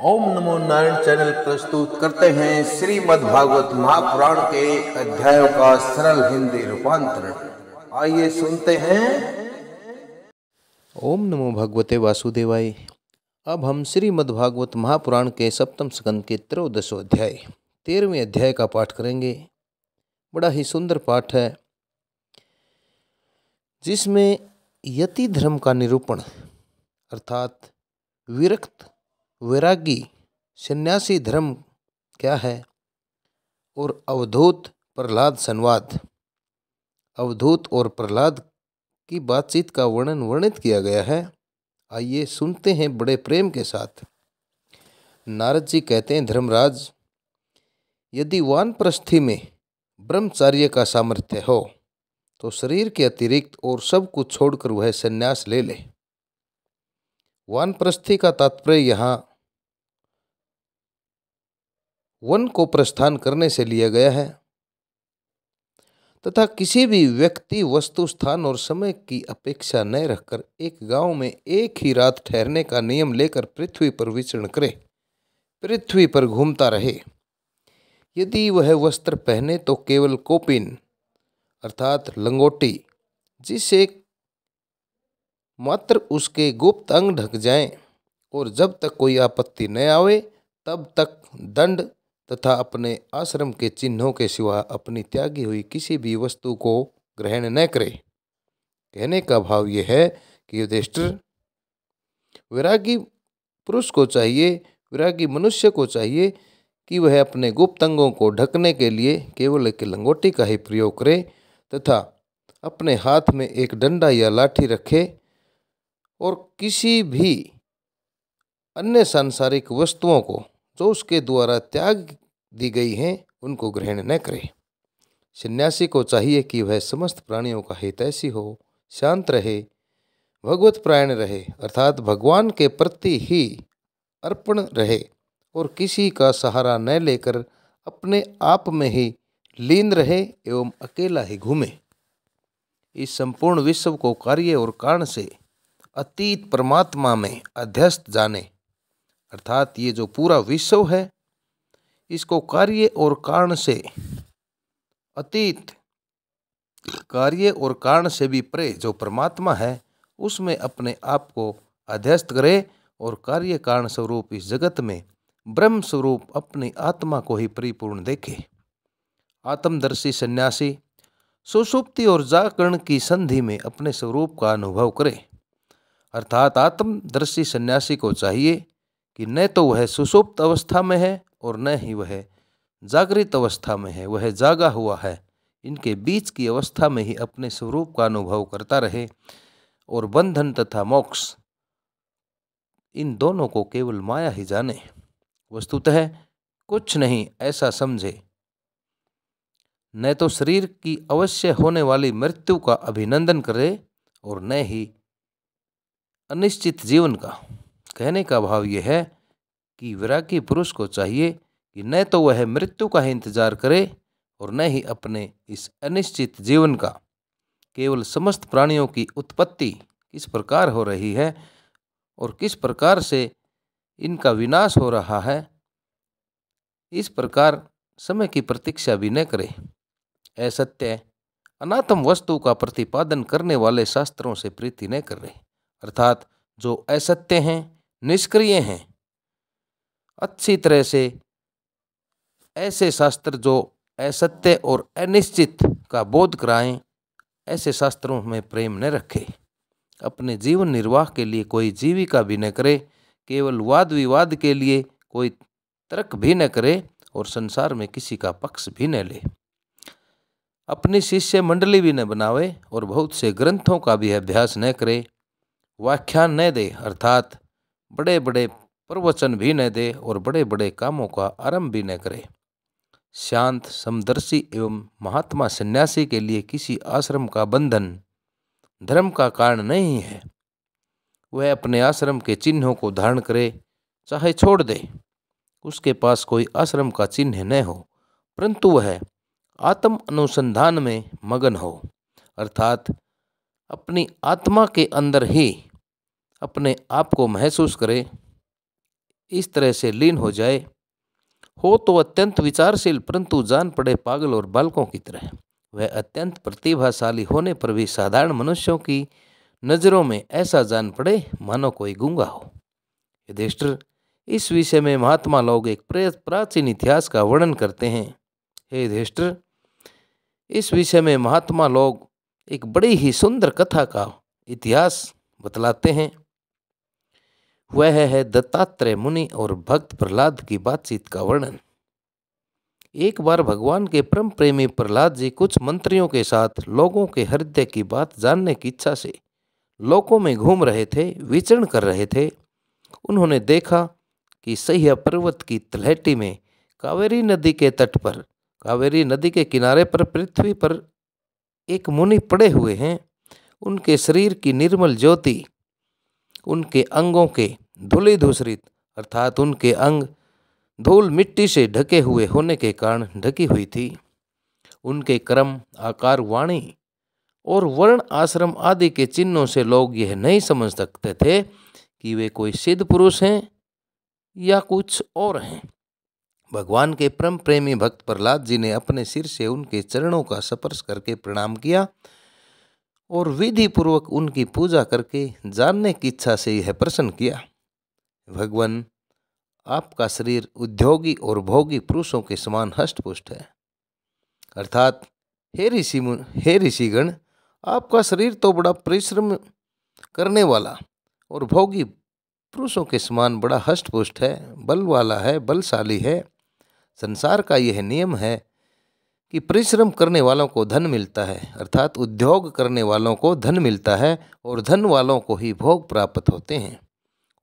ओम नमो Narayan channel प्रस्तुत करते हैं श्रीमद् भागवत महापुराण के अध्यायों का सरल हिंदी रूपांतरण। आइए सुनते हैं। ओम नमो भगवते वासुदेवाय। अब हम श्रीमद् भागवत महापुराण के सप्तम स्कंद के 13वें अध्याय 13वें अध्याय का पाठ करेंगे। बड़ा ही सुंदर पाठ है, जिसमें यति धर्म का निरूपण अर्थात विरक्त वैरागी सन्यासी धर्म क्या है और अवधूत प्रहलाद संवाद, अवधूत और प्रहलाद की बातचीत का वर्णन वर्णित किया गया है। आइए सुनते हैं बड़े प्रेम के साथ। नारद जी कहते हैं, धर्मराज, यदि वानप्रस्थी में ब्रह्मचार्य का सामर्थ्य हो तो शरीर के अतिरिक्त और सब कुछ छोड़कर वह संन्यास ले ले। वानप्रस्थी का तात्पर्य यहाँ वन को प्रस्थान करने से लिया गया है तथा किसी भी व्यक्ति, वस्तु, स्थान और समय की अपेक्षा न रखकर एक गांव में एक ही रात ठहरने का नियम लेकर पृथ्वी पर विचरण करे, पृथ्वी पर घूमता रहे। यदि वह वस्त्र पहने तो केवल कोपिन अर्थात लंगोटी, जिससे मात्र उसके गुप्त अंग ढक जाएं, और जब तक कोई आपत्ति न आवे तब तक दंड तथा अपने आश्रम के चिन्हों के सिवा अपनी त्यागी हुई किसी भी वस्तु को ग्रहण न करे। कहने का भाव यह है कि युधिष्ठिर, वैरागी पुरुष को चाहिए, वैरागी मनुष्य को चाहिए कि वह अपने गुप्त अंगों को ढकने के लिए केवल एक लंगोटी का ही प्रयोग करे तथा अपने हाथ में एक डंडा या लाठी रखे और किसी भी अन्य सांसारिक वस्तुओं को जो उसके द्वारा त्याग दी गई हैं उनको ग्रहण न करे। सन्यासी को चाहिए कि वह समस्त प्राणियों का हितैषी हो, शांत रहे, भगवत प्रायण रहे अर्थात भगवान के प्रति ही अर्पण रहे और किसी का सहारा न लेकर अपने आप में ही लीन रहे एवं अकेला ही घूमे। इस संपूर्ण विश्व को कार्य और कारण से अतीत परमात्मा में अध्यस्त जाने, अर्थात ये जो पूरा विश्व है इसको कार्य और कारण से अतीत, कार्य और कारण से भी परे जो परमात्मा है उसमें अपने आप को अध्यस्त करे और कार्य कारण स्वरूप इस जगत में ब्रह्म स्वरूप अपनी आत्मा को ही परिपूर्ण देखे। आत्मदर्शी सन्यासी सुषुप्ति और जागरण की संधि में अपने स्वरूप का अनुभव करे, अर्थात आत्मदर्शी सन्यासी को चाहिए कि न तो वह सुषुप्त अवस्था में है और न ही वह जागृत अवस्था में है, वह जागा हुआ है। इनके बीच की अवस्था में ही अपने स्वरूप का अनुभव करता रहे और बंधन तथा मोक्ष इन दोनों को केवल माया ही जाने, वस्तुतः कुछ नहीं ऐसा समझे। न तो शरीर की अवश्य होने वाली मृत्यु का अभिनंदन करे और न ही अनिश्चित जीवन का। कहने का भाव यह है कि वैरागी पुरुष को चाहिए कि न तो वह मृत्यु का ही इंतजार करे और न ही अपने इस अनिश्चित जीवन का, केवल समस्त प्राणियों की उत्पत्ति किस प्रकार हो रही है और किस प्रकार से इनका विनाश हो रहा है, इस प्रकार समय की प्रतीक्षा भी न करे। असत्य अनात्म वस्तु का प्रतिपादन करने वाले शास्त्रों से प्रीति न करे, अर्थात जो असत्य हैं, निष्क्रिय हैं, अच्छी तरह से ऐसे शास्त्र जो असत्य और अनिश्चित का बोध कराएं, ऐसे शास्त्रों में प्रेम न रखे। अपने जीवन निर्वाह के लिए कोई जीविका भी न करे, केवल वाद विवाद के लिए कोई तर्क भी न करे और संसार में किसी का पक्ष भी न ले। अपनी शिष्य मंडली भी न बनावे और बहुत से ग्रंथों का भी अभ्यास न करे। व्याख्यान न दे, अर्थात बड़े बड़े प्रवचन भी न दे और बड़े बड़े कामों का आरंभ भी न करे। शांत, समदर्शी एवं महात्मा सन्यासी के लिए किसी आश्रम का बंधन धर्म का कारण नहीं है। वह अपने आश्रम के चिन्हों को धारण करे चाहे छोड़ दे, उसके पास कोई आश्रम का चिन्ह न हो, परंतु वह आत्म अनुसंधान में मगन हो, अर्थात अपनी आत्मा के अंदर ही अपने आप को महसूस करे इस तरह से लीन हो जाए हो तो अत्यंत विचारशील, परंतु जान पड़े पागल और बालकों की तरह। वह अत्यंत प्रतिभाशाली होने पर भी साधारण मनुष्यों की नजरों में ऐसा जान पड़े मानो कोई गूंगा हो। युधिष्ठिर, इस विषय में महात्मा लोग एक प्राचीन इतिहास का वर्णन करते हैं। हे युधिष्ठिर, इस विषय में महात्मा लोग एक बड़ी ही सुंदर कथा का इतिहास बतलाते हैं। वह है दत्तात्रेय मुनि और भक्त प्रहलाद की बातचीत का वर्णन। एक बार भगवान के परम प्रेमी प्रहलाद जी कुछ मंत्रियों के साथ लोगों के हृदय की बात जानने की इच्छा से लोकों में घूम रहे थे, विचरण कर रहे थे। उन्होंने देखा कि सह्य पर्वत की तलहटी में कावेरी नदी के तट पर, कावेरी नदी के किनारे पर पृथ्वी पर एक मुनि पड़े हुए हैं। उनके शरीर की निर्मल ज्योति उनके अंगों के धूलिधूसरित अर्थात उनके अंग धूल मिट्टी से ढके हुए होने के कारण ढकी हुई थी। उनके क्रम, आकार, वाणी और वर्ण, आश्रम आदि के चिन्हों से लोग यह नहीं समझ सकते थे कि वे कोई सिद्ध पुरुष हैं या कुछ और हैं। भगवान के परम प्रेमी भक्त प्रहलाद जी ने अपने सिर से उनके चरणों का स्पर्श करके प्रणाम किया और विधि पूर्वक उनकी पूजा करके जानने की इच्छा से यह प्रश्न किया, भगवान, आपका शरीर उद्योगी और भोगी पुरुषों के समान हष्टपुष्ट है। अर्थात हे ऋषिगण, आपका शरीर तो बड़ा परिश्रम करने वाला और भोगी पुरुषों के समान बड़ा हष्टपुष्ट है, बल वाला है, बलशाली है। संसार का यह नियम है कि परिश्रम करने वालों को धन मिलता है, अर्थात उद्योग करने वालों को धन मिलता है और धन वालों को ही भोग प्राप्त होते हैं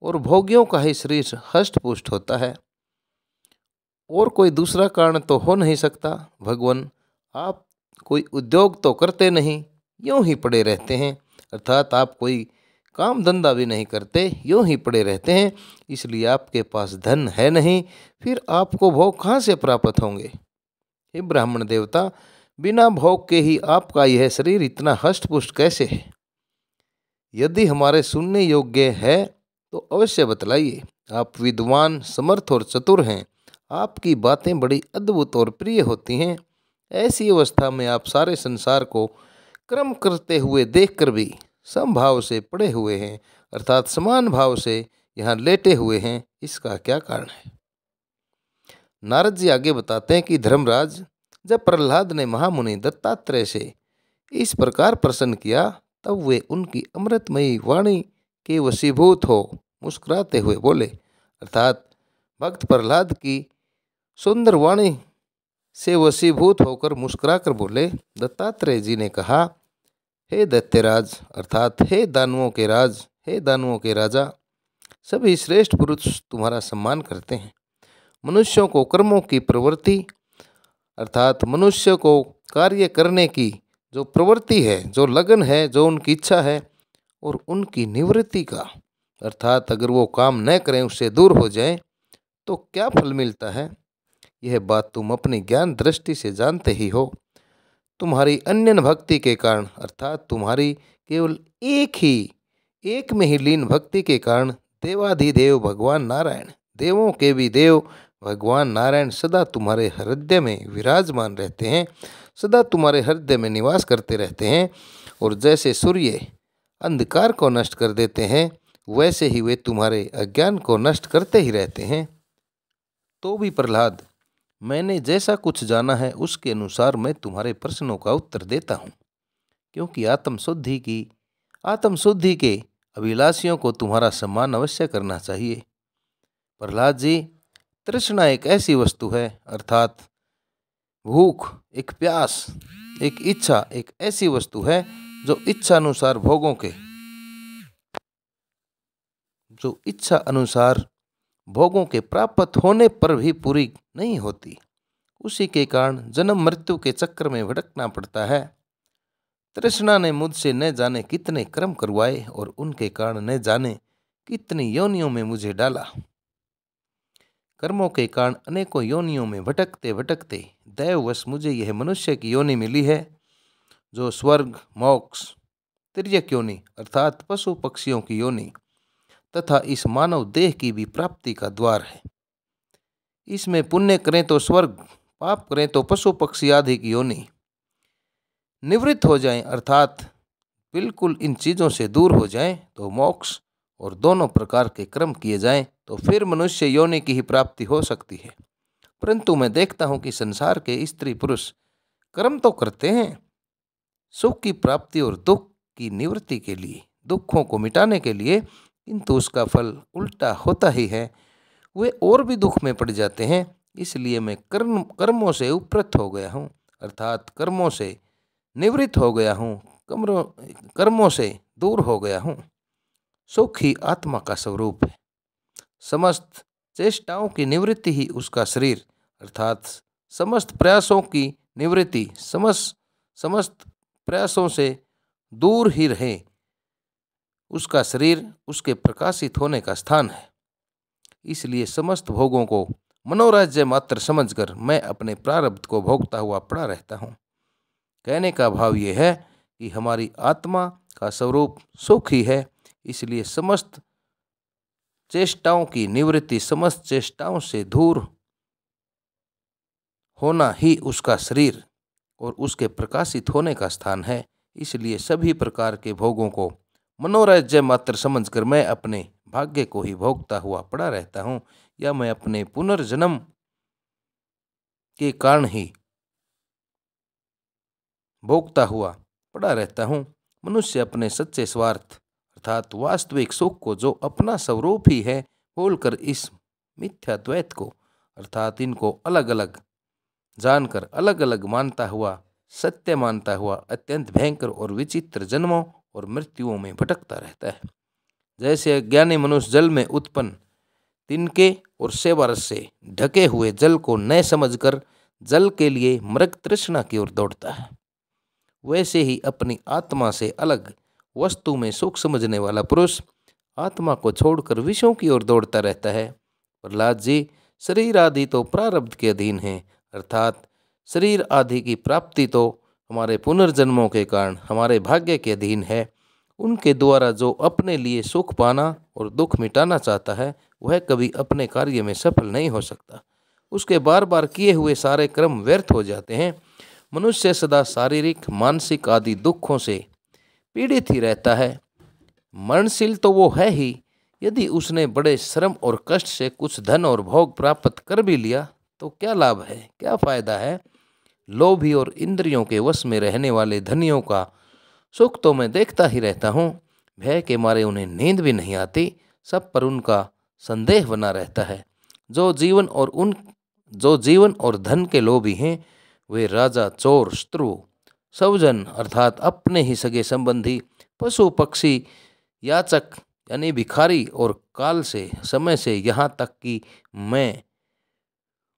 और भोगियों का ही शरीर हष्टपुष्ट होता है। और कोई दूसरा कारण तो हो नहीं सकता। भगवान, आप कोई उद्योग तो करते नहीं, यूं ही पड़े रहते हैं, अर्थात आप कोई काम धंधा भी नहीं करते, यूं ही पड़े रहते हैं, इसलिए आपके पास धन है नहीं, फिर आपको भोग कहाँ से प्राप्त होंगे। हे ब्राह्मण देवता, बिना भोग के ही आपका यह शरीर इतना हष्टपुष्ट कैसे है? यदि हमारे सुनने योग्य है तो अवश्य बतलाइए। आप विद्वान, समर्थ और चतुर हैं, आपकी बातें बड़ी अद्भुत और प्रिय होती हैं। ऐसी अवस्था में आप सारे संसार को क्रम करते हुए देखकर भी समभाव से पड़े हुए हैं, अर्थात समान भाव से यहाँ लेटे हुए हैं, इसका क्या कारण है? नारद जी आगे बताते हैं कि धर्मराज, जब प्रहलाद ने महामुनि दत्तात्रेय से इस प्रकार प्रश्न किया, तब वे उनकी अमृतमयी वाणी के वशीभूत हो मुस्कुराते हुए बोले, अर्थात भक्त प्रहलाद की सुंदर वाणी से वशीभूत होकर मुस्कुराकर बोले। दत्तात्रेय जी ने कहा, हे दैत्यराज, अर्थात हे दानवों के राज, हे दानवों के राजा, सभी श्रेष्ठ पुरुष तुम्हारा सम्मान करते हैं। मनुष्यों को कर्मों की प्रवृत्ति, अर्थात मनुष्य को कार्य करने की जो प्रवृत्ति है, जो लगन है, जो उनकी इच्छा है, और उनकी निवृत्ति का, अर्थात अगर वो काम न करें, उससे दूर हो जाए, तो क्या फल मिलता है, यह बात तुम अपनी ज्ञान दृष्टि से जानते ही हो। तुम्हारी अन्यन भक्ति के कारण, अर्थात तुम्हारी केवल एक में ही लीन भक्ति के कारण देवाधिदेव भगवान नारायण, देवों के भी देव भगवान नारायण सदा तुम्हारे हृदय में विराजमान रहते हैं, सदा तुम्हारे हृदय में निवास करते रहते हैं। और जैसे सूर्य अंधकार को नष्ट कर देते हैं, वैसे ही वे तुम्हारे अज्ञान को नष्ट करते ही रहते हैं। तो भी प्रहलाद, मैंने जैसा कुछ जाना है उसके अनुसार मैं तुम्हारे प्रश्नों का उत्तर देता हूँ, क्योंकि आत्मशुद्धि के अभिलाषियों को तुम्हारा सम्मान अवश्य करना चाहिए। प्रहलाद जी, तृष्णा एक ऐसी वस्तु है, अर्थात भूख, एक प्यास, एक इच्छा एक ऐसी वस्तु है जो इच्छा अनुसार भोगों के प्राप्त होने पर भी पूरी नहीं होती। उसी के कारण जन्म मृत्यु के चक्र में भटकना पड़ता है। तृष्णा ने मुझसे न जाने कितने कर्म करवाए और उनके कारण न जाने कितनी योनियों में मुझे डाला। कर्मों के कारण अनेकों योनियों में भटकते भटकते दैववश मुझे यह मनुष्य की योनि मिली है, जो स्वर्ग, मोक्ष, तिर्यक योनि अर्थात पशु पक्षियों की योनि तथा इस मानव देह की भी प्राप्ति का द्वार है। इसमें पुण्य करें तो स्वर्ग, पाप करें तो पशु पक्षी आदि की योनि निवृत्त हो जाएं, अर्थात बिल्कुल इन चीज़ों से दूर हो जाएं तो मोक्ष, और दोनों प्रकार के कर्म किए जाएं तो फिर मनुष्य योनि की ही प्राप्ति हो सकती है। परंतु मैं देखता हूँ कि संसार के स्त्री पुरुष कर्म तो करते हैं सुख की प्राप्ति और दुख की निवृत्ति के लिए, दुखों को मिटाने के लिए, किंतु उसका फल उल्टा होता ही है, वे और भी दुख में पड़ जाते हैं। इसलिए मैं कर्मों से उपरत हो गया हूँ, अर्थात कर्मों से निवृत्त हो गया हूँ, कर्मों से दूर हो गया हूँ। सुख ही आत्मा का स्वरूप है। समस्त चेष्टाओं की निवृत्ति ही उसका शरीर, अर्थात समस्त प्रयासों की निवृत्ति, समस्त प्रयासों से दूर ही रहे उसका शरीर उसके प्रकाशित होने का स्थान है। इसलिए समस्त भोगों को मनोराज्य मात्र समझकर मैं अपने प्रारब्ध को भोगता हुआ पड़ा रहता हूँ। कहने का भाव ये है कि हमारी आत्मा का स्वरूप सुख ही है, इसलिए समस्त चेष्टाओं की निवृत्ति, समस्त चेष्टाओं से दूर होना ही उसका शरीर और उसके प्रकाशित होने का स्थान है। इसलिए सभी प्रकार के भोगों को मनोराज्य मात्र समझकर मैं अपने भाग्य को ही भोगता हुआ पड़ा रहता हूँ, या मैं अपने पुनर्जन्म के कारण ही भोगता हुआ पड़ा रहता हूँ। मनुष्य अपने सच्चे स्वार्थ अर्थात वास्तविक सुख को, जो अपना स्वरूप ही है, भूलकर इस मिथ्या द्वैत को अर्थात इनको अलग अलग जानकर अलग अलग मानता हुआ, सत्य मानता हुआ अत्यंत भयंकर और विचित्र जन्मों और मृत्युओं में भटकता रहता है। जैसे अज्ञानी मनुष्य जल में उत्पन्न तिनके और सेवारस से ढके हुए जल को न समझकर जल के लिए मृग तृष्णा की ओर दौड़ता है, वैसे ही अपनी आत्मा से अलग वस्तु में सुख समझने वाला पुरुष आत्मा को छोड़कर विषयों की ओर दौड़ता रहता है। प्रहलाद जी, शरीर आदि तो प्रारब्ध के अधीन है, अर्थात शरीर आदि की प्राप्ति तो हमारे पुनर्जन्मों के कारण हमारे भाग्य के अधीन है। उनके द्वारा जो अपने लिए सुख पाना और दुख मिटाना चाहता है, वह कभी अपने कार्य में सफल नहीं हो सकता। उसके बार बार किए हुए सारे कर्म व्यर्थ हो जाते हैं। मनुष्य सदा शारीरिक, मानसिक आदि दुखों से पीड़ित ही रहता है। मरणशील तो वो है ही। यदि उसने बड़े श्रम और कष्ट से कुछ धन और भोग प्राप्त कर भी लिया तो क्या लाभ है, क्या फायदा है। लोभी और इंद्रियों के वश में रहने वाले धनियों का सुख तो मैं देखता ही रहता हूँ। भय के मारे उन्हें नींद भी नहीं आती, सब पर उनका संदेह बना रहता है। जो जीवन और धन के लोभी हैं, वे राजा, चोर, शत्रु, स्वजन अर्थात अपने ही सगे संबंधी, पशु पक्षी, याचक यानी भिखारी और काल से, समय से, यहाँ तक कि मैं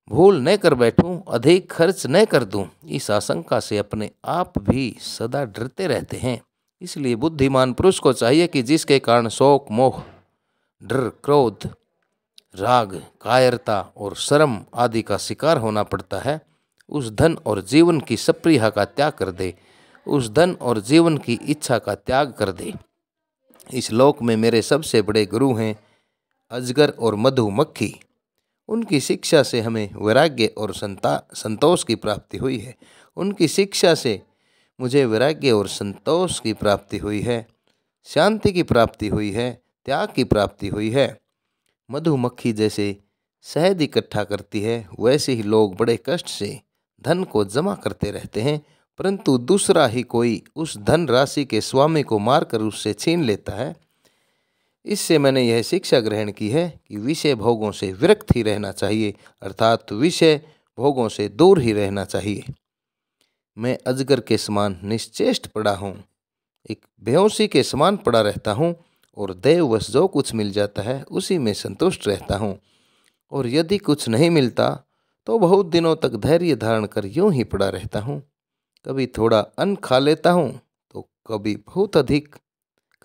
भूल न कर बैठूं, अधिक खर्च न कर दूं, इस आशंका से अपने आप भी सदा डरते रहते हैं। इसलिए बुद्धिमान पुरुष को चाहिए कि जिसके कारण शोक, मोह, डर, क्रोध, राग, कायरता और शर्म आदि का शिकार होना पड़ता है, उस धन और जीवन की सप्रिया का त्याग कर दे, उस धन और जीवन की इच्छा का त्याग कर दे। इस लोक में मेरे सबसे बड़े गुरु हैं अजगर और मधुमक्खी। उनकी शिक्षा से हमें वैराग्य और संतोष की प्राप्ति हुई है। उनकी शिक्षा से मुझे वैराग्य और संतोष की प्राप्ति हुई है, शांति की प्राप्ति हुई है, त्याग की प्राप्ति हुई है। मधुमक्खी जैसे शहद इकट्ठा करती है, वैसे ही लोग बड़े कष्ट से धन को जमा करते रहते हैं, परंतु दूसरा ही कोई उस धन राशि के स्वामी को मारकर उससे छीन लेता है। इससे मैंने यह शिक्षा ग्रहण की है कि विषय भोगों से विरक्त ही रहना चाहिए, अर्थात विषय भोगों से दूर ही रहना चाहिए। मैं अजगर के समान निश्चेष्ट पड़ा हूँ, एक बेहोशी के समान पड़ा रहता हूँ और देववश जो कुछ मिल जाता है उसी में संतुष्ट रहता हूँ। और यदि कुछ नहीं मिलता तो बहुत दिनों तक धैर्य धारण कर यूं ही पड़ा रहता हूँ। कभी थोड़ा अन्न खा लेता हूँ तो कभी बहुत अधिक,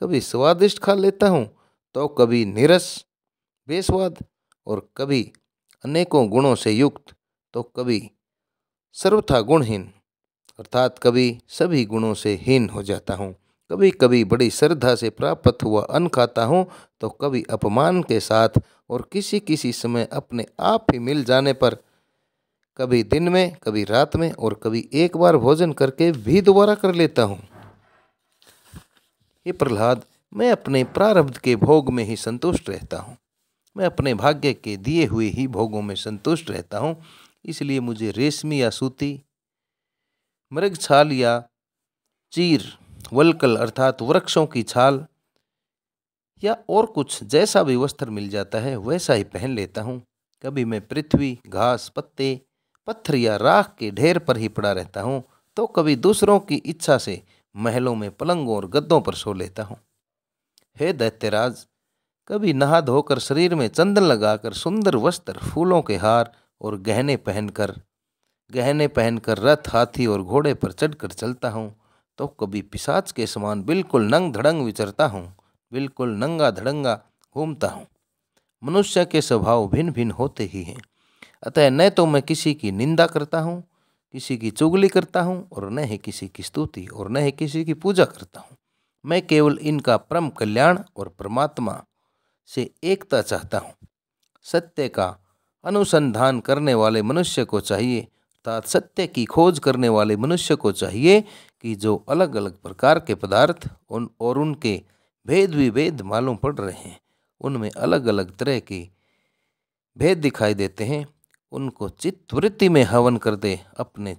कभी स्वादिष्ट खा लेता हूँ तो कभी नीरस बेस्वाद, और कभी अनेकों गुणों से युक्त तो कभी सर्वथा गुणहीन, अर्थात कभी सभी गुणों से हीन हो जाता हूँ। कभी कभी बड़ी श्रद्धा से प्राप्त हुआ अन्न खाता हूँ तो कभी अपमान के साथ और किसी किसी समय अपने आप ही मिल जाने पर, कभी दिन में कभी रात में और कभी एक बार भोजन करके भी दोबारा कर लेता हूँ। हे प्रहलाद, मैं अपने प्रारब्ध के भोग में ही संतुष्ट रहता हूँ। मैं अपने भाग्य के दिए हुए ही भोगों में संतुष्ट रहता हूँ। इसलिए मुझे रेशमी या सूती, मृगछाल या चीर, वल्कल अर्थात वृक्षों की छाल या और कुछ जैसा भी वस्त्र मिल जाता है वैसा ही पहन लेता हूँ। कभी मैं पृथ्वी, घास, पत्ते, पत्थर या राख के ढेर पर ही पड़ा रहता हूँ तो कभी दूसरों की इच्छा से महलों में पलंगों और गद्दों पर सो लेता हूँ। हे दैत्यराज, कभी नहा धोकर शरीर में चंदन लगाकर सुंदर वस्त्र, फूलों के हार और गहने पहनकर रथ, हाथी और घोड़े पर चढ़कर चलता हूँ तो कभी पिशाच के समान बिल्कुल नंग धड़ंग विचरता हूँ, बिल्कुल नंगा धड़ंगा घूमता हूँ। मनुष्य के स्वभाव भिन्न भिन्न होते ही हैं, अतः न तो मैं किसी की निंदा करता हूँ, किसी की चुगली करता हूँ और न ही किसी की स्तुति और न ही किसी की पूजा करता हूँ। मैं केवल इनका परम कल्याण और परमात्मा से एकता चाहता हूँ। सत्य का अनुसंधान करने वाले मनुष्य को चाहिए, अर्थात सत्य की खोज करने वाले मनुष्य को चाहिए कि जो अलग अलग प्रकार के पदार्थ और उनके भेद विभेद मालूम पड़ रहे हैं, उनमें अलग अलग तरह के भेद दिखाई देते हैं, उनको चित्त वृत्ति में हवन कर दे, अपने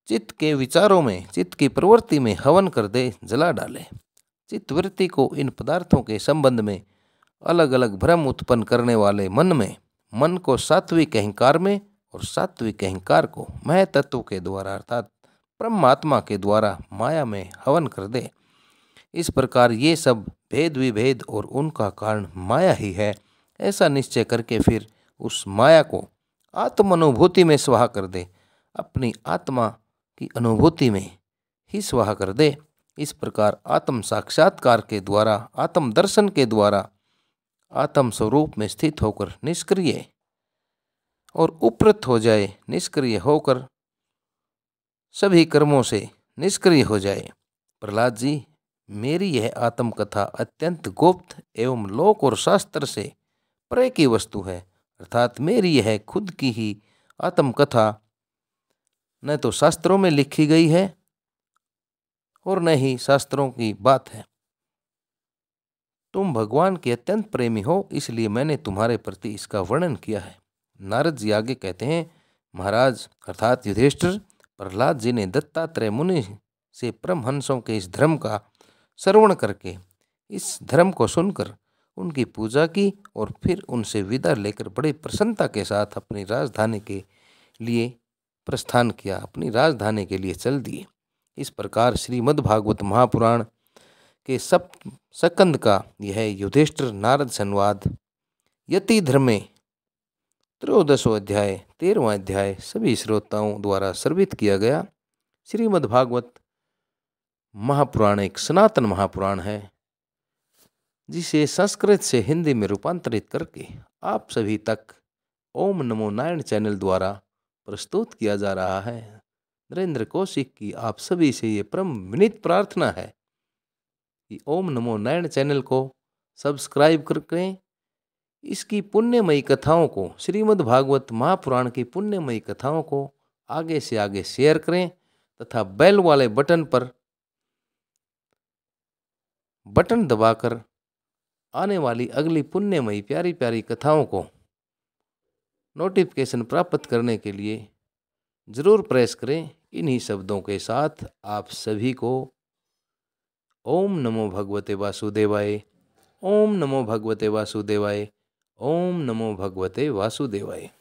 चित्त के विचारों में, चित्त की प्रवृत्ति में हवन कर दे, जला डाले। चित्त वृत्ति को इन पदार्थों के संबंध में अलग अलग भ्रम उत्पन्न करने वाले मन को सात्विक अहंकार में और सात्विक अहंकार को मह तत्व के द्वारा अर्थात परमात्मा के द्वारा माया में हवन कर दे। इस प्रकार ये सब भेद विभेद और उनका कारण माया ही है, ऐसा निश्चय करके फिर उस माया को आत्म अनुभूति में स्वाहा कर दे, अपनी आत्मा की अनुभूति में ही स्वाहा कर दे। इस प्रकार आत्म साक्षात्कार के द्वारा, आत्म दर्शन के द्वारा आत्म स्वरूप में स्थित होकर निष्क्रिय और उपरत हो जाए, निष्क्रिय होकर सभी कर्मों से निष्क्रिय हो जाए। प्रहलाद जी, मेरी यह आत्मकथा अत्यंत गुप्त एवं लोक और शास्त्र से परे की वस्तु है, अर्थात मेरी यह खुद की ही आत्मकथा न तो शास्त्रों में लिखी गई है और न ही शास्त्रों की बात है। तुम भगवान के अत्यंत प्रेमी हो, इसलिए मैंने तुम्हारे प्रति इसका वर्णन किया है। नारद जी आगे कहते हैं, महाराज अर्थात युधिष्ठिर, प्रहलाद जी ने दत्तात्रेय मुनि से परमहंसों के इस धर्म का श्रवण करके, इस धर्म को सुनकर उनकी पूजा की और फिर उनसे विदा लेकर बड़ी प्रसन्नता के साथ अपनी राजधानी के लिए प्रस्थान किया, अपनी राजधानी के लिए चल दिए। इस प्रकार श्रीमद्भागवत महापुराण के स्कंद का यह युधिष्ठिर नारद संवाद यति धर्मे 13वां अध्याय 13वां अध्याय सभी श्रोताओं द्वारा श्रवित किया गया। श्रीमद्भागवत महापुराण एक सनातन महापुराण है जिसे संस्कृत से हिंदी में रूपांतरित करके आप सभी तक ओम नमो नारायण चैनल द्वारा प्रस्तुत किया जा रहा है। नरेंद्र कौशिक की आप सभी से ये परम विनीत प्रार्थना है कि ओम नमो नारायण चैनल को सब्सक्राइब करें, इसकी पुण्यमयी कथाओं को, श्रीमद् भागवत महापुराण की पुण्यमयी कथाओं को आगे से आगे शेयर करें तथा बेल वाले बटन पर बटन दबाकर आने वाली अगली पुण्यमयी प्यारी प्यारी कथाओं को नोटिफिकेशन प्राप्त करने के लिए जरूर प्रेस करें। इन्हीं शब्दों के साथ आप सभी को ओम नमो भगवते वासुदेवाय, ओम नमो भगवते वासुदेवाय, ओम नमो भगवते वासुदेवाय।